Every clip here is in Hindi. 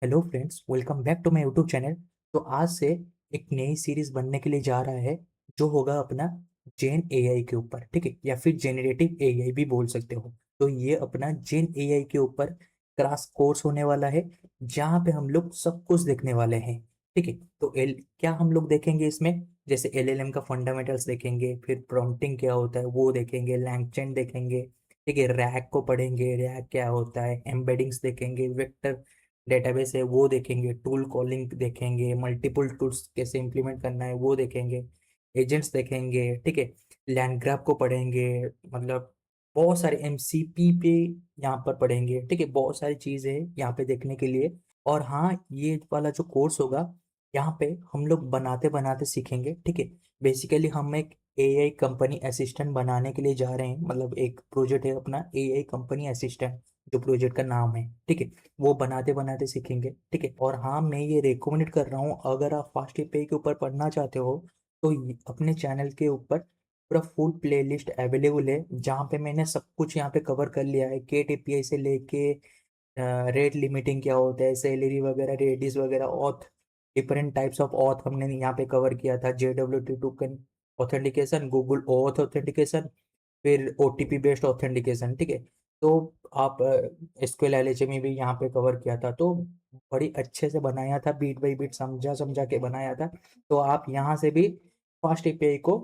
Hello friends, welcome back to my YouTube channel. तो आज से एक नई सीरीज बनने के लिए जा रहा है जो होगा अपना जेन एआई के ऊपर। ठीक है, या फिर जेनरेटिव एआई भी बोल सकते हो। तो ये अपना जेन एआई के ऊपर क्रैश कोर्स होने वाला है, जहाँ पे हम लोग सब कुछ देखने वाले हैं। ठीक है, तो क्या हम लोग देखेंगे इसमें, जैसे एलएलएम का फंडामेंटल्स देखेंगे, फिर प्रॉम्प्टिंग क्या होता है वो देखेंगे, लैंगचेन देखेंगे। ठीक है, रैक को पढ़ेंगे, रैक क्या होता है, एम्बेडिंग्स देखेंगे, वेक्टर डेटाबेस है वो देखेंगे, टूल कॉलिंग देखेंगे, मल्टीपल टूल्स कैसे इंप्लीमेंट करना है वो देखेंगे, एजेंट्स देखेंगे। ठीक है, लैंड ग्राफ को पढ़ेंगे, मतलब बहुत सारे एमसीपी पे यहाँ पर पढ़ेंगे। ठीक है, बहुत सारी चीज़ें हैं यहाँ पे देखने के लिए। और हाँ, ये वाला जो कोर्स होगा, यहाँ पे हम लोग बनाते बनाते सीखेंगे। ठीक है, बेसिकली हम एक एआई कंपनी असिस्टेंट बनाने के लिए जा रहे हैं, मतलब एक प्रोजेक्ट है अपना एआई कंपनी असिस्टेंट, जो प्रोजेक्ट का नाम है। ठीक है, वो बनाते बनाते सीखेंगे। ठीक है, और हाँ, मैं ये रिकमेंड कर रहा हूँ, अगर आप फास्ट एपीआई के ऊपर पढ़ना चाहते हो तो अपने चैनल के ऊपर पूरा फुल प्लेलिस्ट अवेलेबल है, जहाँ पे मैंने सब कुछ यहाँ पे कवर कर लिया है। केट एपीआई से लेके रेट लिमिटिंग क्या होता है, सैलरी वगैरह, रेडिस वगैरह, auth, different types of auth हमने यहाँ पे कवर किया था। JWT token authentication, Google auth authentication, फिर ओटीपी बेस्ड ऑथेंटिकेशन। ठीक है, तो आप एसक्यूएल एलएचएम भी यहाँ पे कवर किया था, तो बड़ी अच्छे से बनाया था, बीट बाई बीट समझा समझा के बनाया था। तो आप यहाँ से भी फास्ट एपीआई को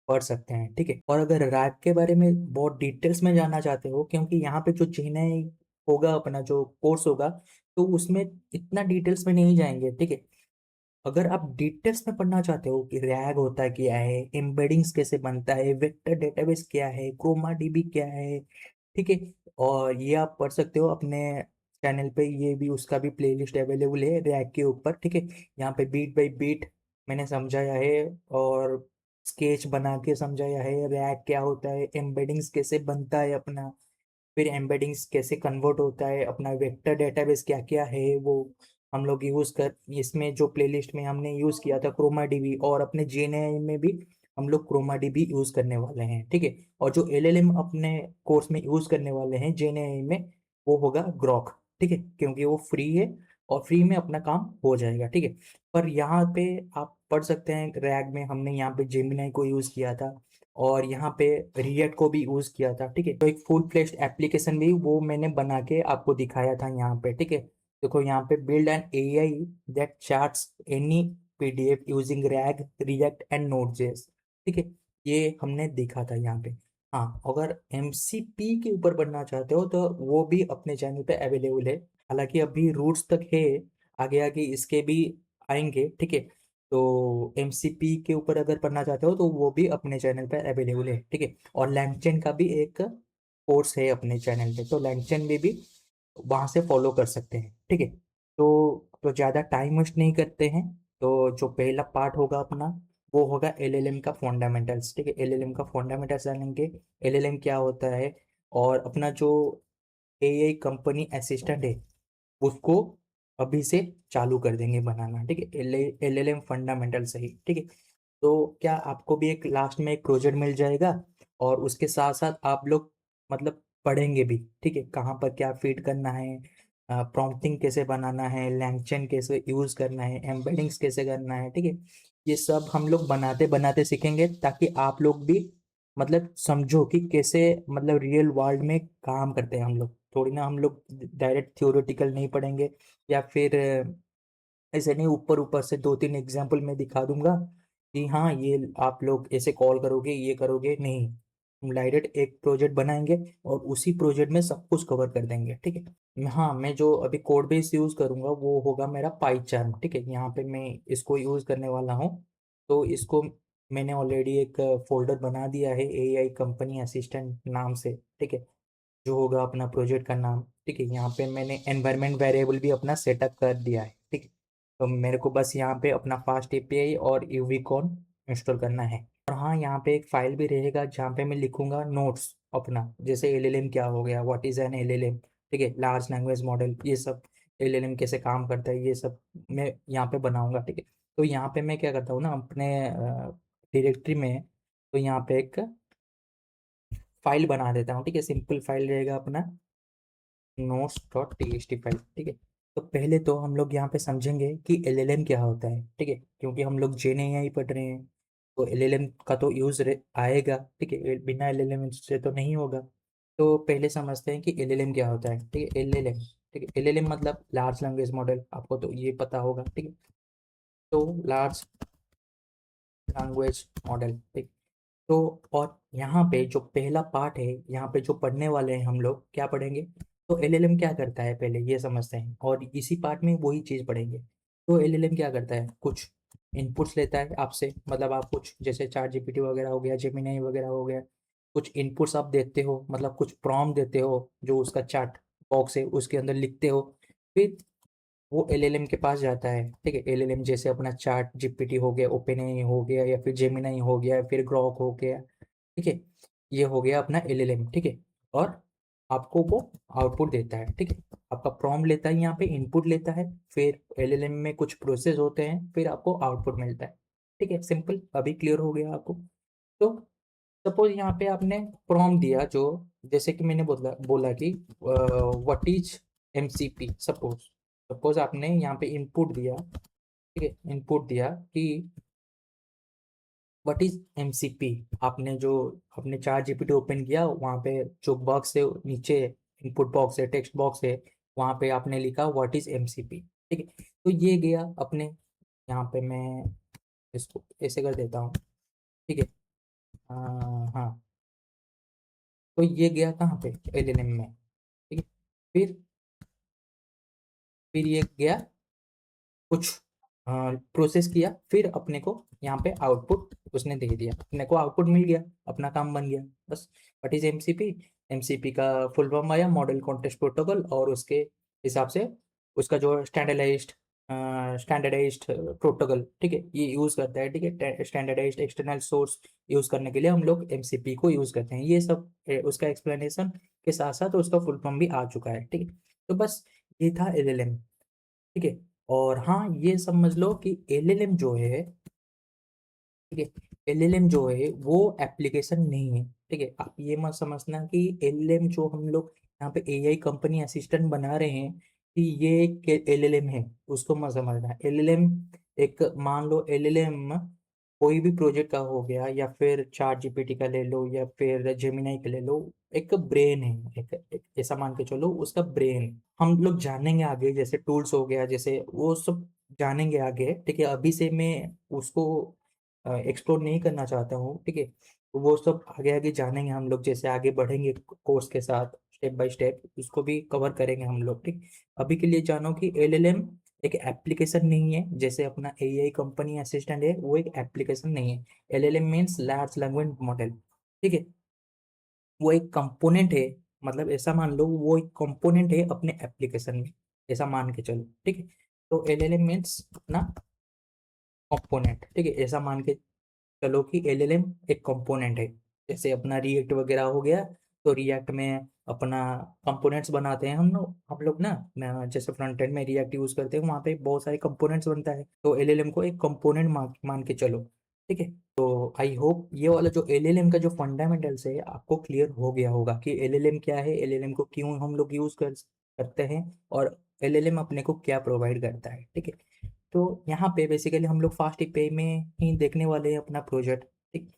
पढ़ सकते हैं। ठीक है, और अगर रैक के बारे में बहुत डिटेल्स में जानना चाहते हो, क्योंकि यहाँ पे जो चेन्नई होगा, अपना जो कोर्स होगा, तो उसमें इतना डिटेल्स में नहीं जाएंगे। ठीक है, अगर आप डिटेल्स में पढ़ना चाहते हो कि रैग होता क्या है, एम्बेडिंग्स कैसे बनता है, वेक्टर डेटाबेस क्या है, क्रोमा डीबी क्या है। ठीक है, और ये आप पढ़ सकते हो अपने चैनल पे, ये भी उसका भी प्लेलिस्ट अवेलेबल है रैग के ऊपर। ठीक है, यहाँ पे बीट बाय बीट मैंने समझाया है, और स्केच बना के समझाया है, रैग क्या होता है, एम्बेडिंग्स कैसे बनता है अपना, फिर एम्बेडिंग्स कैसे कन्वर्ट होता है अपना, वेक्टर डेटाबेस क्या क्या है वो हम लोग यूज कर, इसमें जो प्लेलिस्ट में हमने यूज किया था क्रोमा डीबी, और अपने जेएनआई में भी हम लोग क्रोमा डीबी यूज करने वाले हैं। ठीक है, और जो एलएलएम अपने कोर्स में यूज करने वाले हैं जेएनआई में, वो होगा ग्रॉक। ठीक है, क्योंकि वो फ्री है और फ्री में अपना काम हो जाएगा। ठीक है, पर यहाँ पे आप पढ़ सकते हैं, रैग में हमने यहाँ पे जेमिनाई को यूज किया था, और यहाँ पे रिएक्ट को भी यूज किया था। ठीक है, तो एक फुल फ्लेश्ड एप्लीकेशन भी वो मैंने बना के आपको दिखाया था यहाँ पे। ठीक है, देखो यहाँ पे build an AI that charts any PDF using rag, react and Node.js. ठीक है, ये हमने देखा था यहाँ पे। हाँ, अगर एमसीपी के ऊपर बनना चाहते हो तो वो भी अपने चैनल पे अवेलेबल है। हालांकि अभी रूट्स तक है, आगे आगे इसके भी आएंगे। ठीक है, तो एमसीपी के ऊपर अगर पढ़ना चाहते हो तो वो भी अपने चैनल पे अवेलेबल है। ठीक है, और लैंगचेन का भी एक कोर्स है अपने चैनल पे, तो लैंगचेन में भी वहां से फॉलो कर सकते हैं। ठीक है, तो ज़्यादा टाइम वेस्ट नहीं करते हैं। तो जो पहला पार्ट होगा अपना, वो होगा एलएलएम का फंडामेंटल्स। ठीक है, एलएलएम का फंडामेंटल्स जानेंगे, एलएलएम क्या होता है, और अपना जो एआई कंपनी असिस्टेंट है उसको अभी से चालू कर देंगे बनाना। ठीक है, एलएलएम फंडामेंटल सही। ठीक है, तो क्या आपको भी एक लास्ट में एक प्रोजेक्ट मिल जाएगा, और उसके साथ साथ आप लोग मतलब पढ़ेंगे भी। ठीक है, कहाँ पर क्या फीड करना है, प्रॉम्प्टिंग कैसे बनाना है, लैंगचेन कैसे यूज करना है, एम्बेडिंग्स कैसे करना है। ठीक है, ये सब हम लोग बनाते बनाते सीखेंगे, ताकि आप लोग भी मतलब समझो कि कैसे मतलब रियल वर्ल्ड में काम करते हैं हम लोग। थोड़ी ना हम लोग डायरेक्ट थियोरेटिकल नहीं पढ़ेंगे, या फिर ऐसे नहीं ऊपर ऊपर से दो तीन एग्जाम्पल मैं दिखा दूंगा कि हाँ ये आप लोग ऐसे कॉल करोगे, ये करोगे, नहीं। हम डायरेक्ट एक प्रोजेक्ट बनाएंगे और उसी प्रोजेक्ट में सब कुछ कवर कर देंगे। ठीक है, हाँ, मैं जो अभी कोड बेस यूज करूंगा वो होगा मेरा पाईचार्म। ठीक है, यहाँ पे मैं इसको यूज करने वाला हूँ। तो इसको मैंने ऑलरेडी एक फोल्डर बना दिया है एआई कंपनी असिस्टेंट नाम से। ठीक है, जो होगा अपना प्रोजेक्ट का नाम। ठीक है, यहाँ पे मैंने एनवायरमेंट वेरिएबल भी अपना सेटअप कर दिया है। ठीक है, तो मेरे को बस यहाँ पे अपना फास्ट एपीआई और यूवीकॉन इंस्टॉल करना है। और हाँ, यहाँ पे एक फाइल भी रहेगा जहाँ पे मैं लिखूंगा नोट्स अपना, जैसे एलएलएम क्या हो गया, व्हाट इज एन एलएलएम। ठीक है, लार्ज लैंग्वेज मॉडल, ये सब एलएलएम कैसे काम करता है, ये सब मैं यहाँ पे बनाऊंगा। ठीक है, तो यहाँ पे मैं क्या करता हूँ ना, अपने डायरेक्टरी में, तो यहाँ पे एक फाइल बना देता हूँ। ठीक है, सिंपल फाइल रहेगा अपना, notes.txt फाइल। ठीक है, तो पहले तो हम लोग यहाँ पे समझेंगे कि एलएलएम क्या होता है, ठीक है, क्योंकि हम लोग जेन एआई पढ़ रहे हैं, तो एलएलएम का तो यूज आएगा, ठीक है, बिना एलएलएम से तो नहीं होगा। तो पहले समझते हैं कि एलएलएम क्या होता है, ठीक है। एलएलएम, ठीक है, एलएलएम मतलब लार्ज लैंग्वेज मॉडल, आपको तो ये पता होगा, ठीक है। तो लार्ज लैंग्वेज मॉडल, ठीक। तो और यहाँ पे जो पहला पार्ट है, यहाँ पे जो पढ़ने वाले हैं हम लोग, क्या पढ़ेंगे, तो एलएलएम क्या करता है पहले ये समझते हैं, और इसी पार्ट में वही चीज़ पढ़ेंगे। तो एलएलएम क्या करता है, कुछ इनपुट्स लेता है आपसे, मतलब आप कुछ जैसे चार जीपीटी वगैरह हो गया, जेमिनी वगैरह हो गया, कुछ इनपुट्स आप देते हो, मतलब कुछ प्रॉम्प्ट देते हो, जो उसका चैट बॉक्स है उसके अंदर लिखते हो, फिर वो एलएलएम के पास जाता है, ठीक है। एलएलएम जैसे अपना चैट जीपीटी हो गया, ओपन एआई हो गया, या फिर जेमिनी हो गया, फिर ग्रॉक हो गया, ठीक है। ये हो गया अपना एलएलएम, ठीक है। और आपको वो आउटपुट देता है, ठीक है। आपका प्रॉम्प्ट लेता है, यहाँ पे इनपुट लेता है, फिर एलएलएम में कुछ प्रोसेस होते हैं, फिर आपको आउटपुट मिलता है, ठीक है। सिंपल, अभी क्लियर हो गया आपको। तो सपोज यहाँ पे आपने प्रॉम्प्ट दिया, जो जैसे कि मैंने बोला बोला कि what is MCP, suppose suppose आपने यहाँ पे इनपुट दिया, ठीक है, इनपुट दिया कि व्हाट इज एमसीपी। आपने जो अपने चार जीपीटी ओपन किया, वहाँ पे जो बॉक्स है नीचे, इनपुट बॉक्स है, टेक्स्ट बॉक्स है, वहाँ पे आपने लिखा व्हाट इज एमसीपी, ठीक है। तो ये गया अपने, यहाँ पे मैं इसको ऐसे कर देता हूँ, ठीक है। हाँ, तो ये गया कहाँ पे, एलएलएम में, ठीक है। फिर फिर ये गया कुछ प्रोसेस किया, फिर अपने को यहाँ पे आउटपुट उसने दे दिया, अपने को आउटपुट मिल गया, अपना काम बन गया बस। व्हाट इज एमसीपी, एमसीपी का फुल फॉर्म आया मॉडल कॉन्टेक्स्ट प्रोटोकॉल, और उसके हिसाब से उसका जो स्टैंडर्डाइज्ड प्रोटोकॉल, ठीक है, ये यूज़ करता है, ठीक है। स्टैंडर्डाइज्ड एक्सटर्नल सोर्स यूज़ करने के लिए हम लोग एमसीपी को यूज़ करते हैं। ये सब उसका एक्सप्लेनेशन के साथ साथ उसका फुल फॉर्म भी आ चुका है, ठीक है। तो बस ये था एलएलएम, ठीक है। और हाँ, ये समझ लो कि एलएलएम जो है, ठीक है, एलएलएम जो है वो एप्लीकेशन नहीं है, ठीक है। आप ये मत समझना कि एलएलएम जो हम लोग यहाँ पे एआई कंपनी असिस्टेंट बना रहे हैं कि ये एक एलएलएम है, उसको मत समझना। एलएलएम एक, मान लो एलएलएम कोई भी प्रोजेक्ट का हो गया, या फिर चार जीपीटी का ले लो, या फिर जेमिनाई का ले लो, एक ब्रेन है, एक ऐसा मान के चलो उसका ब्रेन। हम लोग जानेंगे आगे, जैसे टूल्स हो गया, जैसे वो सब जानेंगे आगे, ठीक है। अभी से मैं उसको एक्सप्लोर नहीं करना चाहता हूँ, ठीक है। तो वो सब आगे आगे जानेंगे हम लोग, जैसे आगे बढ़ेंगे कोर्स के साथ, स्टेप बाय स्टेप उसको भी कवर करेंगे हम लोग, ठीक। अभी के लिए जानो कि एलएलएम एक एप्लीकेशन नहीं है, जैसे अपना एआई कंपनी असिस्टेंट है, वो एक एप्लीकेशन नहीं है। LLM means large language model, ठीक है। वो एक कंपोनेंट है, मतलब ऐसा मान लो वो एक कंपोनेंट है अपने एप्लीकेशन में, ऐसा मान के चलो, ठीक है। तो एलएलएम मीन्स अपना कंपोनेंट, ठीक है, ऐसा मान के चलो कि एलएलएम एक कंपोनेंट है। जैसे अपना रिएक्ट वगैरह हो गया, तो रिएक्ट में अपना कंपोनेंट्स बनाते हैं हम लोग ना, जैसे फ्रंट एंड में रिएक्ट यूज करते हैं, वहाँ पे बहुत सारे कंपोनेंट्स बनता है, तो एलएलएम को एक कंपोनेंट मान के चलो, ठीक है। तो आई होप ये वाला जो एलएलएम का जो फंडामेंटल्स है आपको क्लियर हो गया होगा कि एलएलएम क्या है, एलएलएम को क्यों हम लोग यूज करते हैं, और एलएलएम अपने को क्या प्रोवाइड करता है, ठीक है। तो यहाँ पे बेसिकली हम लोग फास्ट पे में ही देखने वाले हैं अपना प्रोजेक्ट, ठीक।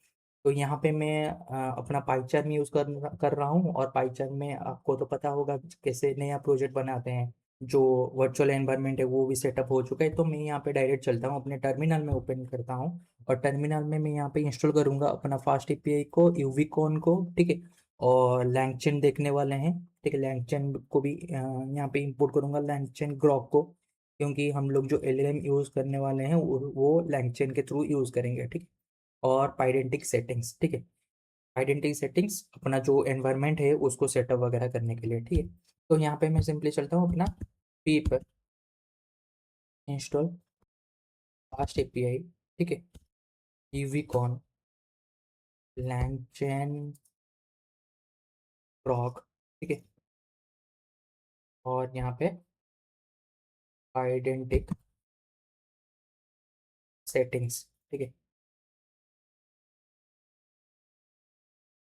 तो यहाँ पे मैं अपना पाइचार्म यूज़ कर रहा हूँ, और पाइचार्म में आपको तो पता होगा कैसे नया प्रोजेक्ट बनाते हैं। जो वर्चुअल एनवायरनमेंट है वो भी सेटअप हो चुका है, तो मैं यहाँ पे डायरेक्ट चलता हूँ, अपने टर्मिनल में ओपन करता हूँ, और टर्मिनल में मैं यहाँ पे इंस्टॉल करूँगा अपना फास्ट एपीआई को, यूवीकॉन को, ठीक है। और लैंगचेन देखने वाले हैं, ठीक है, लैंगचेन को भी यहाँ पे इंपोर्ट करूँगा, लैंगचेन ग्रॉक को, क्योंकि हम लोग जो एलएलएम यूज़ करने वाले हैं वो लैंगचेन के थ्रू यूज़ करेंगे, ठीक है। और पाइडेंटिक सेटिंग्स, ठीक है, आइडेंटिटी सेटिंग्स अपना जो एनवायरनमेंट है उसको सेटअप वगैरह करने के लिए, ठीक है। तो यहाँ पे मैं सिंपली चलता हूँ अपना पीप इंस्टॉल फास्ट एपीआई, ठीक है, यूवीकॉन लैंगचेन प्रॉक, ठीक है, और यहाँ पे आइडेंटिक सेटिंग्स, ठीक है।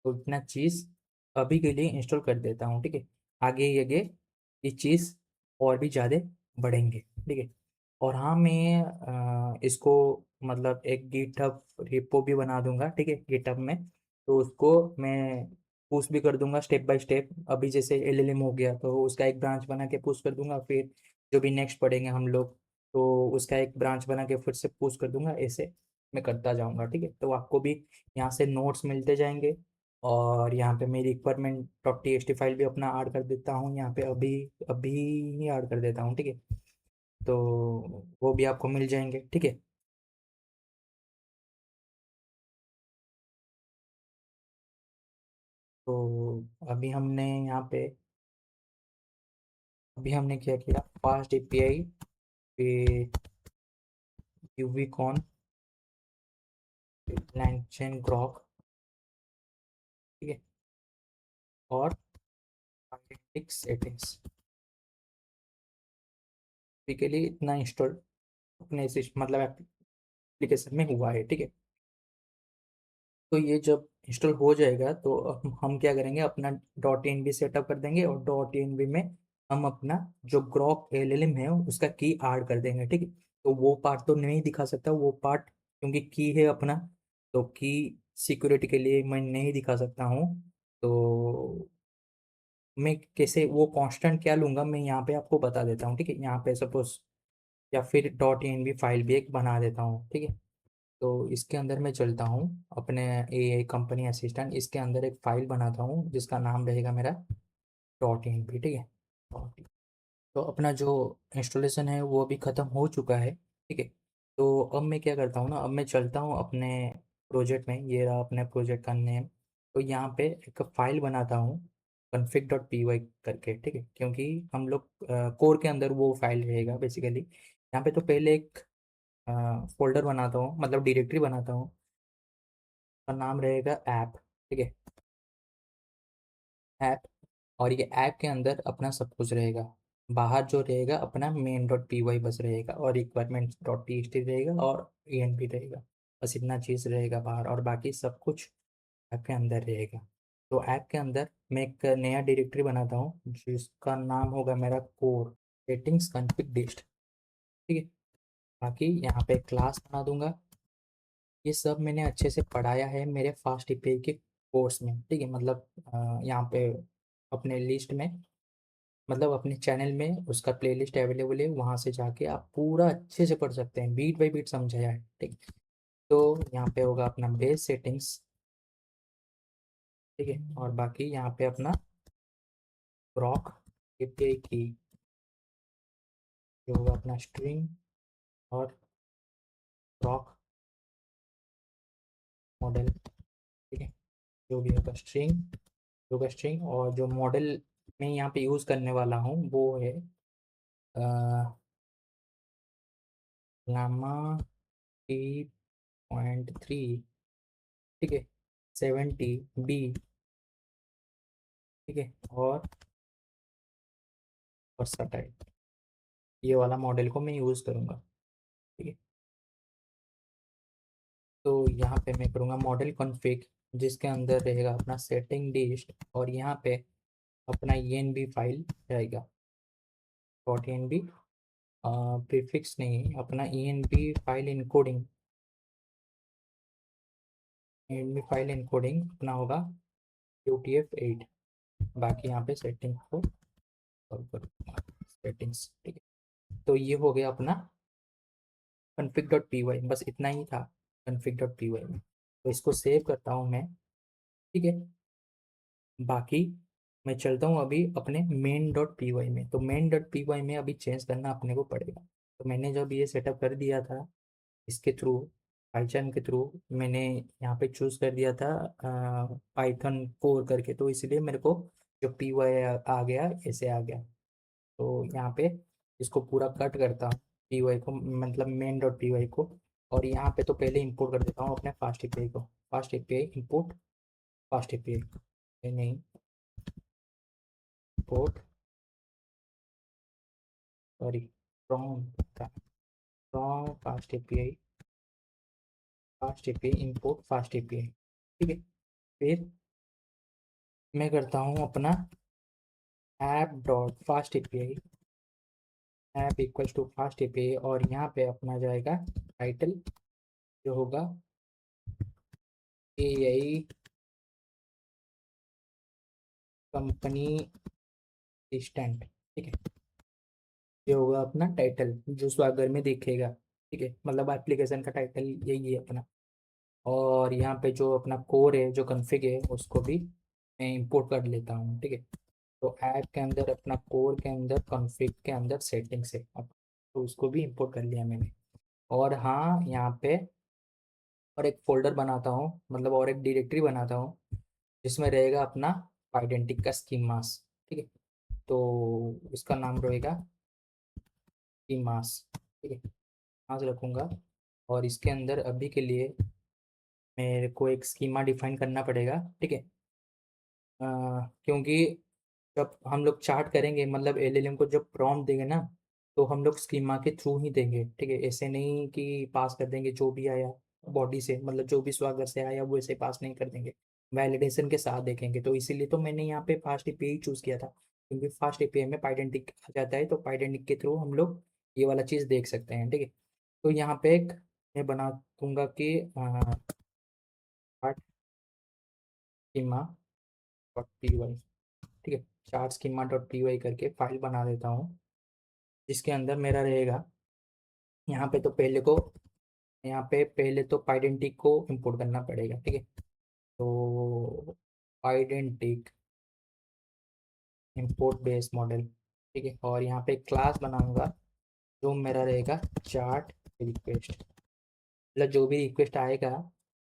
तो इतना चीज़ अभी के लिए इंस्टॉल कर देता हूँ, ठीक है। आगे ये चीज़ और भी ज़्यादा बढ़ेंगे, ठीक है। और हाँ, मैं इसको मतलब एक गिटहब रिपो भी बना दूंगा, ठीक है, गिटहब में। तो उसको मैं पुश भी कर दूंगा स्टेप बाय स्टेप। अभी जैसे एलएलएम हो गया तो उसका एक ब्रांच बना के पुश कर दूंगा, फिर जो भी नेक्स्ट पढ़ेंगे हम लोग तो उसका एक ब्रांच बना के फिर से पुश कर दूंगा, ऐसे मैं करता जाऊंगा, ठीक है। तो आपको भी यहाँ से नोट्स मिलते जाएंगे। और यहाँ पे मैं रिक्वायरमेंट डॉट टी फाइल भी अपना ऐड कर देता हूँ यहाँ पे, अभी अभी ही ऐड कर देता हूँ, ठीक है। तो वो भी आपको मिल जाएंगे, ठीक है। तो अभी हमने यहाँ पे अभी हमने क्या किया, फास्ट एपीआई पे यूवीकॉन लैंडचेन ग्रॉक, ठीक है, और सेटिंग्स के लिए इतना इंस्टॉल अपने मतलब एप्लीकेशन में हुआ है, ठीक है। तो ये जब इंस्टॉल हो जाएगा तो अब हम क्या करेंगे, अपना डॉट एन बी सेटअप कर देंगे, और डॉट एन बी में हम अपना जो ग्रॉक एलएलएम है उसका की ऐड कर देंगे, ठीक है। तो वो पार्ट तो नहीं दिखा सकता, वो पार्ट क्योंकि की है अपना, तो की सिक्योरिटी के लिए मैं नहीं दिखा सकता हूँ। तो मैं कैसे वो कांस्टेंट क्या लूँगा, मैं यहाँ पे आपको बता देता हूँ, ठीक है। यहाँ पे सपोज या फिर डॉट एन बी फाइल भी एक बना देता हूँ, ठीक है। तो इसके अंदर मैं चलता हूँ अपने एआई कंपनी असिस्टेंट, इसके अंदर एक फाइल बनाता हूँ जिसका नाम रहेगा मेरा डॉट इन पी, ठीक है। तो अपना जो इंस्टॉलेशन है वो अभी ख़त्म हो चुका है, ठीक है। तो अब मैं क्या करता हूँ ना, अब मैं चलता हूँ अपने प्रोजेक्ट में, ये रहा अपने प्रोजेक्ट का नेम। तो यहाँ पे एक फाइल बनाता हूँ config डॉट पी वाई करके, ठीक है, क्योंकि हम लोग कोर के अंदर वो फाइल रहेगा बेसिकली। यहाँ पे तो पहले एक फोल्डर बनाता हूँ, मतलब डायरेक्टरी बनाता हूँ, का नाम रहेगा ऐप, ठीक है, ऐप। और ये ऐप के अंदर अपना सब कुछ रहेगा, बाहर जो रहेगा अपना मेन डॉट पी वाई बस रहेगा, और requirement dot T S T रहेगा, और ई एन पी रहेगा। बस इतना चीज़ रहेगा बाहर, और बाकी सब कुछ ऐप के अंदर रहेगा। तो ऐप के अंदर मैं एक नया डायरेक्टरी बनाता हूँ जिसका नाम होगा मेरा कोर सेटिंग्स कॉन्फ़िग डिस्ट, ठीक है। बाकी यहाँ पे क्लास बना दूंगा। ये सब मैंने अच्छे से पढ़ाया है मेरे फास्ट एपीआई के कोर्स में, ठीक है। मतलब यहाँ पे अपने लिस्ट में, मतलब अपने चैनल में उसका प्लेलिस्ट अवेलेबल है, वहाँ से जाके आप पूरा अच्छे से पढ़ सकते हैं, बीट बाई बीट समझाया है, ठीक। तो यहाँ पे होगा अपना बेस सेटिंग्स, ठीक है। और बाकी यहाँ पे अपना रॉक एपीआई की जो होगा अपना स्ट्रिंग, और रॉक मॉडल, ठीक है, जो भी होगा स्ट्रिंग, होगा स्ट्रिंग। और जो मॉडल मैं यहाँ पे यूज़ करने वाला हूँ वो है लामा 3.3, ठीक है, 70B, ठीक है, और वर्साटाइल, ये वाला मॉडल को मैं यूज़ करूँगा, ठीक है। तो यहाँ पे मैं करूँगा मॉडल कॉन्फ़िग, जिसके अंदर रहेगा अपना सेटिंग लिस्ट, और यहाँ पे अपना ई बी फाइल रहेगा डॉट एन बी, प्रीफिक्स नहीं, अपना E B file encoding, E B file encoding अपना होगा UTF-8। बाकी यहाँ पे सेटिंग को सॉल्व करूँगा, सेटिंग्स, ठीक है। तो ये हो गया अपना config डॉट पी वाई, बस इतना ही था config डॉट पी वाई में। तो इसको सेव करता हूँ मैं, ठीक है। बाकी मैं चलता हूँ अभी अपने मेन डॉट पी वाई में। तो मेन डॉट पी वाई में अभी चेंज करना अपने को पड़ेगा। तो मैंने जब ये सेटअप कर दिया था इसके थ्रू, पाइथन के थ्रू, मैंने यहाँ पे चूज़ कर दिया था पाइथन कोर करके, तो इसलिए मेरे को जो पी वाई आ गया, ऐसे आ गया। तो यहाँ पे इसको पूरा कट करता हूँ पी वाई को, मतलब मेन डॉट पी वाई को। और यहाँ पे तो पहले इंपोर्ट कर देता हूँ अपने फास्ट एपीआई को, fast API import, fast API नहीं, import, sorry, from from fast API import fast API, ठीक है। फिर मैं करता हूँ अपना app dot fast API, app equals to fast API, और यहाँ पे अपना जाएगा टाइटल जो होगा एआई कंपनी असिस्टेंट। ठीक है, ये होगा अपना टाइटल जो स्वागर में दिखेगा। ठीक है, मतलब एप्लीकेशन का टाइटल यही है अपना। और यहाँ पे जो अपना कोर है, जो कॉन्फ़िग है, उसको भी मैं इंपोर्ट कर लेता हूँ। ठीक है, तो ऐप के अंदर अपना कोर के अंदर कॉन्फ़िग के अंदर सेटिंग्स है अब, तो उसको भी इंपोर्ट कर लिया मैंने। और हाँ, यहाँ पे और एक फोल्डर बनाता हूँ, मतलब और एक डायरेक्टरी बनाता हूँ जिसमें रहेगा अपना आइडेंटिटी का स्कीमास। ठीक है, तो इसका नाम रहेगा स्कीमास। ठीक है, यहाँ से रखूँगा। और इसके अंदर अभी के लिए मेरे को एक स्कीमा डिफाइन करना पड़ेगा। ठीक है, क्योंकि जब हम लोग चार्ट करेंगे, मतलब एलएलएम को जब प्रॉम्प्ट देंगे ना, तो हम लोग स्कीमा के थ्रू ही देंगे। ठीक है, ऐसे नहीं कि पास कर देंगे जो भी आया बॉडी से, मतलब जो भी स्वागर से आया वो ऐसे पास नहीं कर देंगे, वैलिडेशन के साथ देखेंगे। तो इसीलिए तो मैंने यहाँ पे फास्ट एपीआई चूज़ किया था, क्योंकि फास्ट एपीआई में पाइडेंटिक आ जाता है, तो पाइडेंटिक के थ्रू हम लोग ये वाला चीज़ देख सकते हैं। ठीक है, तो यहाँ पे एक मैं बना दूंगा कि स्कीमा डॉट पी वाई। ठीक है, chart schema dot P Y करके फाइल बना देता हूँ, जिसके अंदर मेरा रहेगा यहाँ पे तो पहले को यहाँ पे पहले तो पाइडेंटिक को इंपोर्ट करना पड़ेगा। ठीक है, तो पाइडेंटिक इंपोर्ट बेस मॉडल। ठीक है, और यहाँ पे क्लास बनाऊंगा जो मेरा रहेगा चार्ट रिक्वेस्ट, मतलब जो भी रिक्वेस्ट आएगा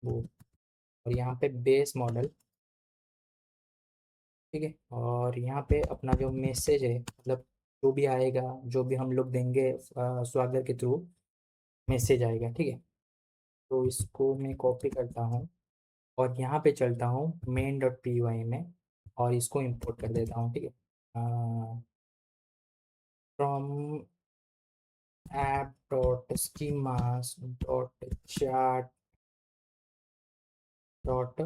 वो। और यहाँ पे बेस मॉडल। ठीक है, और यहाँ पे अपना जो मैसेज है, मतलब जो भी आएगा, जो भी हम लोग देंगे स्वागर के थ्रू मैसेज आएगा। ठीक है, तो इसको मैं कॉपी करता हूँ और यहाँ पे चलता हूँ मेन डॉट पी वाई में, और इसको इंपोर्ट कर देता हूँ। ठीक है, from app dot schemas dot chart dot,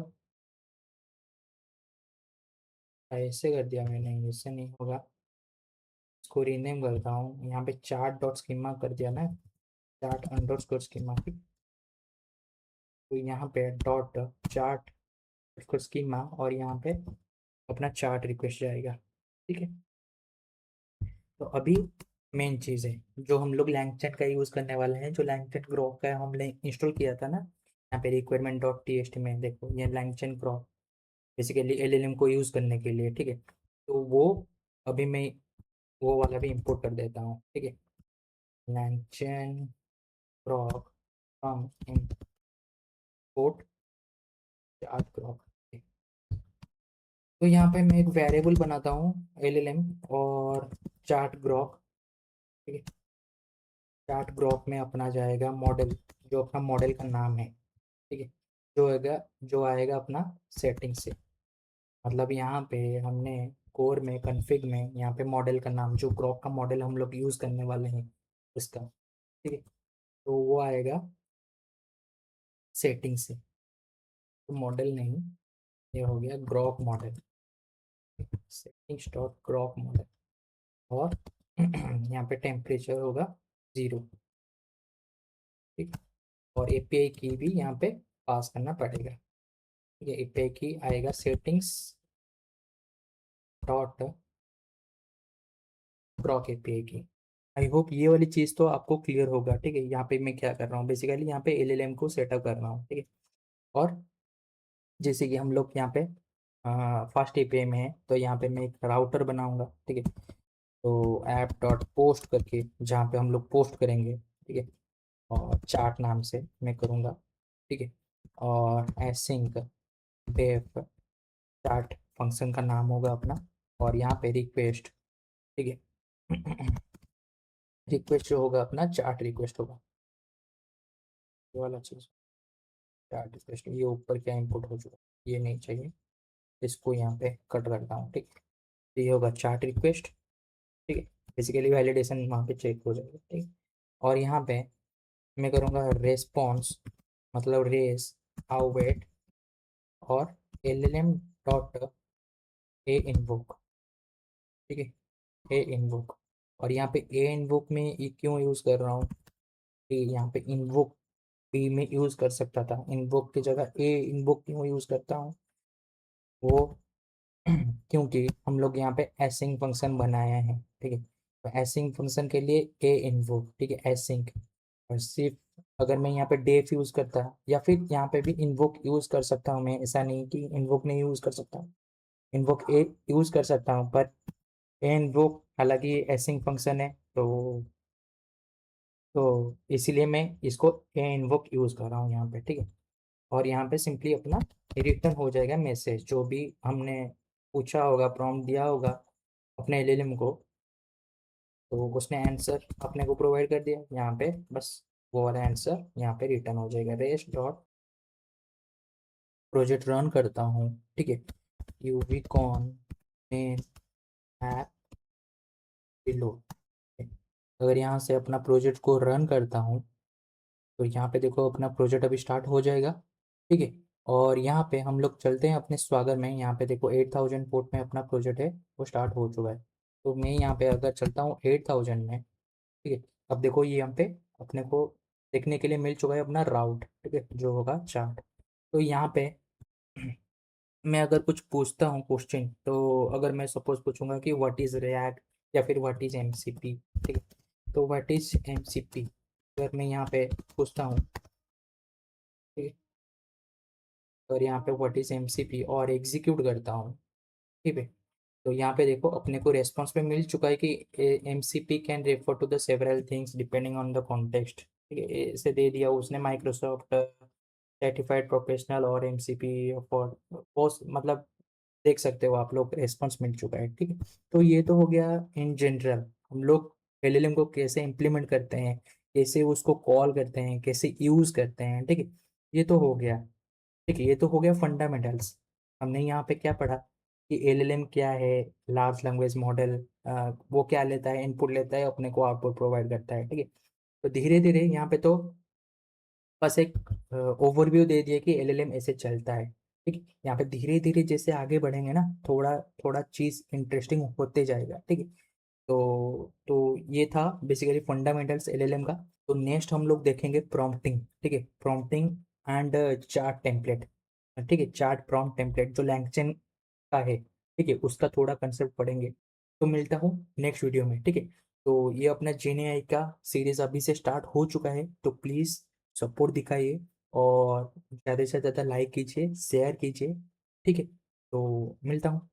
ऐसे कर दिया मैंने, इससे नहीं होगा, इसको रीनेम करता हूँ। यहाँ पे चार्ट डॉट स्कीमा कर दिया ना, चार्ट अंडर स्कोर स्कीमा। तो यहाँ पे डॉट चार्ट स्कीमा, और यहाँ पे अपना चार्ट रिक्वेस्ट जाएगा। ठीक है, तो अभी मेन चीज़ है जो हम लोग लैंगचैन का यूज़ करने वाले हैं, जो लैंगचैन ग्रोक का हमने इंस्टॉल किया था ना, यहाँ पे requirement dot T S T में देखो, ये लैंगचैन ग्रोक बेसिकली एलएलएम को यूज़ करने के लिए। ठीक है, तो वो अभी मैं वो वाला भी इंपोर्ट कर देता हूँ। ठीक है, LangChain Groq from import chat Groq. तो यहाँ पे मैं एक वेरिएबल बनाता हूँ एलएलएम और चार्ट ग्रोक। ठीक है, चार्ट ग्रुप में अपना जाएगा मॉडल, जो अपना मॉडल का नाम है। ठीक है, जो आएगा अपना सेटिंग से, मतलब यहाँ पे हमने कोर में कॉन्फ़िग में यहाँ पे मॉडल का नाम, जो ग्रुप का मॉडल हम लोग यूज़ करने वाले हैं उसका। ठीक है, तो वो आएगा सेटिंग से, तो मॉडल नहीं, ये हो गया group model, settings dot group model. और यहाँ पे टेम्परेचर होगा 0। ठीक, और एपीआई की भी यहाँ पे पास करना पड़ेगा। ये एपीआई की आएगा सेटिंग्स डॉट ग्रॉक एपीआई की। आई होप ये वाली चीज़ तो आपको क्लियर होगा। ठीक है, यहाँ पे मैं क्या कर रहा हूँ, बेसिकली यहाँ पे एलएलएम को सेटअप कर रहा हूँ। ठीक है, और जैसे कि हम लोग यहाँ पे फास्ट एपीआई में है, तो यहाँ पे मैं एक राउटर बनाऊंगा। ठीक है, तो ऐप डॉट पोस्ट करके जहाँ पे हम लोग पोस्ट करेंगे। ठीक है, और चार्ट नाम से मैं करूँगा। ठीक है, और एसिंक डेफ चार्ट फंक्शन का नाम होगा अपना, और यहाँ पे रिक्वेस्ट। ठीक है, रिक्वेस्ट जो होगा अपना चार्ट रिक्वेस्ट होगा, ये वाला चीज़ चार्ट रिक्वेस्ट। ये ऊपर क्या इंपुट हो चुका, ये नहीं चाहिए, इसको यहाँ पे कट करता हूँ। ठीक है, तो ये होगा चार्ट रिक्वेस्ट। ठीक है, बेसिकली वैलिडेशन वहाँ पे चेक हो जाएगा। ठीक है, और यहाँ पे मैं करूँगा रेस्पॉन्स, मतलब रेस अवेट, और एलएलएम डॉट ए इनवोक। ठीक है, ए इनवोक, और यहाँ पे ए इन्वोक में ये क्यों यूज़ कर रहा हूँ, यहाँ पे इन्वोक बी में यूज़ कर सकता था, इन्वोक की जगह ए इन्वोक क्यों यूज़ करता हूँ, वो क्योंकि हम लोग यहाँ पे एसिंग फंक्शन बनाया है, ठीक है। तो एसिंग फंक्शन के लिए ए इन्वोक, ठीक है, एसिंग। और सिर्फ अगर मैं यहाँ पे डेफ यूज़ करता या फिर यहाँ पे भी इन्वोक यूज़ कर सकता हूँ मैं, ऐसा नहीं कि इन्वोक नहीं यूज़ कर सकता हूँ, इन्वोक ए यूज़ कर सकता हूँ, पर ए इन्वोक हालांकि एसिंग फंक्शन है, तो इसीलिए मैं इसको ए इन्वोक यूज़ कर रहा हूँ यहाँ पे, ठीक है। और यहाँ पे सिंपली अपना रिटर्न हो जाएगा मैसेज, जो भी हमने पूछा होगा, प्रॉम्प्ट दिया होगा अपने एलएलएम को, तो उसने आंसर अपने को प्रोवाइड कर दिया यहाँ पे, बस वो वाला आंसर यहाँ पे रिटर्न हो जाएगा। रेस्ट डॉट प्रोजेक्ट रन करता हूँ, ठीक है, यूविकॉन मेन ऐप बिलो। अगर यहाँ से अपना प्रोजेक्ट को रन करता हूँ, तो यहाँ पे देखो अपना प्रोजेक्ट अभी स्टार्ट हो जाएगा, ठीक है। और यहाँ पे हम लोग चलते हैं अपने स्वागर में, यहाँ पे देखो 8000 पोर्ट में अपना प्रोजेक्ट है वो स्टार्ट हो चुका है। तो मैं यहाँ पे अगर चलता हूँ 8000 में, ठीक है, अब देखो ये यहाँ पे अपने को देखने के लिए मिल चुका है अपना राउट, ठीक है, जो होगा चार्ट। तो यहाँ पे मैं अगर कुछ पूछता हूँ क्वेश्चन, तो अगर मैं सपोज पूछूंगा कि व्हाट इज़ रिएक्ट या फिर व्हाट इज़ एमसीपी, ठीक है, तो व्हाट इज़ एमसीपी अगर मैं यहाँ पे पूछता हूँ, ठीक है, और यहाँ पे व्हाट इज़ एमसीपी और एग्जीक्यूट करता हूँ, ठीक है, तो यहाँ पे देखो अपने को रेस्पॉन्स में मिल चुका है कि MCP can refer to the several things depending on the context, ठीक है, ऐसे दे दिया उसने माइक्रोसॉफ्ट सर्टिफाइड प्रोफेशनल और एमसीपी फॉर पोस्ट, मतलब देख सकते हो आप लोग रेस्पॉन्स मिल चुका है, ठीक है। तो ये तो हो गया इन जनरल हम लोग एलएलएम को कैसे इम्प्लीमेंट करते हैं, कैसे उसको कॉल करते हैं, कैसे यूज़ करते हैं, ठीक है, ये तो हो गया, ठीक है, ये तो हो गया फंडामेंटल्स। हमने यहाँ पे क्या पढ़ा कि एलएलएम क्या है, लार्ज लैंग्वेज मॉडल, वो क्या लेता है, इनपुट लेता है, अपने को आउटपुट प्रोवाइड करता है, ठीक है। तो धीरे धीरे यहाँ पे तो बस एक ओवरव्यू दे दिया कि एलएलएम ऐसे चलता है, ठीक है। यहाँ पे धीरे धीरे जैसे आगे बढ़ेंगे ना, थोड़ा थोड़ा चीज़ इंटरेस्टिंग होते जाएगा, ठीक है। तो ये था बेसिकली फंडामेंटल्स एलएलएम का। तो नेक्स्ट हम लोग देखेंगे प्रॉम्प्टिंग, ठीक है, प्रॉम्प्टिंग एंड चार्ट टेम्पलेट, ठीक है, चार्ट प्रॉम्प्ट टेम्पलेट जो लैंगचेन का है, ठीक है, उसका थोड़ा कंसेप्ट पढ़ेंगे। तो मिलता हूँ नेक्स्ट वीडियो में, ठीक है। तो ये अपना जेन एआई का सीरीज अभी से स्टार्ट हो चुका है, तो प्लीज़ सपोर्ट दिखाइए और ज़्यादा से ज़्यादा लाइक कीजिए, शेयर कीजिए, ठीक है। तो मिलता हूँ।